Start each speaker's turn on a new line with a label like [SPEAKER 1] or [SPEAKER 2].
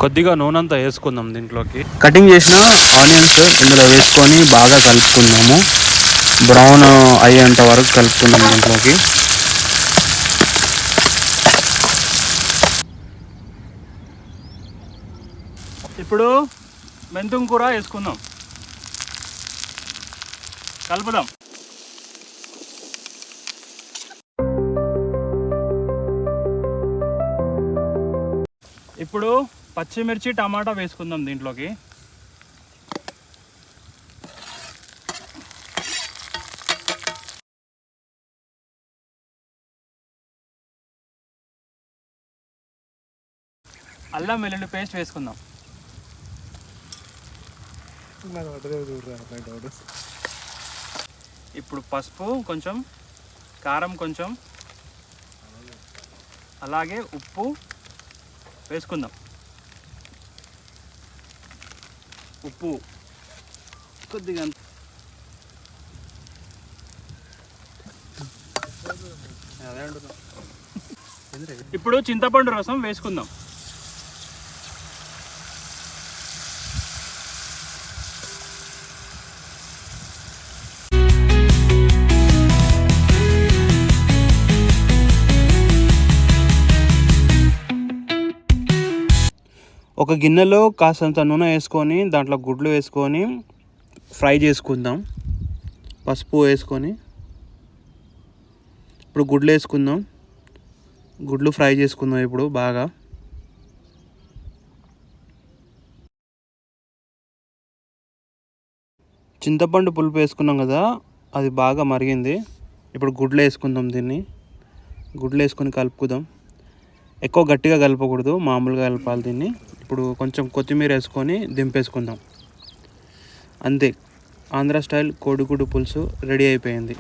[SPEAKER 1] కొద్దిగా నూనె అంతా వేసుకుందాం దీంట్లోకి. కటింగ్ చేసిన ఆనియన్స్ ఇందులో వేసుకొని బాగా కలుపుకుందాము. బ్రౌన్ అయ్యేంత వరకు కలుపుకుందాం దీంట్లోకి. ఇప్పుడు మెంతుం కూర వేసుకుందాం, కలుపుదాం. ఇప్పుడు పచ్చిమిర్చి టమాటా వేసుకుందాం దీంట్లోకి. అల్లం వెల్లుల్లి పేస్ట్ వేసుకుందాం. ఇప్పుడు పసుపు కొంచెం, కారం కొంచెం, అలాగే ఉప్పు వేసుకుందాం. ఉప్పు కొద్దిగా. ఇప్పుడు చింతపండు రసం వేసుకుందాం. ఒక గిన్నెలో కాసంత నూనె వేసుకొని దాంట్లో గుడ్లు వేసుకొని ఫ్రై చేసుకుందాం. పసుపు వేసుకొని ఇప్పుడు గుడ్లు వేసుకుందాం. గుడ్లు ఫ్రై చేసుకుందాం ఇప్పుడు బాగా. చింతపండు పులుపు వేసుకున్నాం కదా, అది బాగా మరిగింది. ఇప్పుడు గుడ్లు వేసుకుందాం. గుడ్లు వేసుకొని కలుపుకుందాం. ఎక్కువ గట్టిగా కలపకూడదు, మామూలుగా కలపాలి దీన్ని. ఇప్పుడు కొంచెం కొత్తిమీర వేసుకొని దింపేసుకుందాం. అంతే, ఆంధ్ర స్టైల్ కోడిగుడ్డు పులుసు రెడీ అయిపోయింది.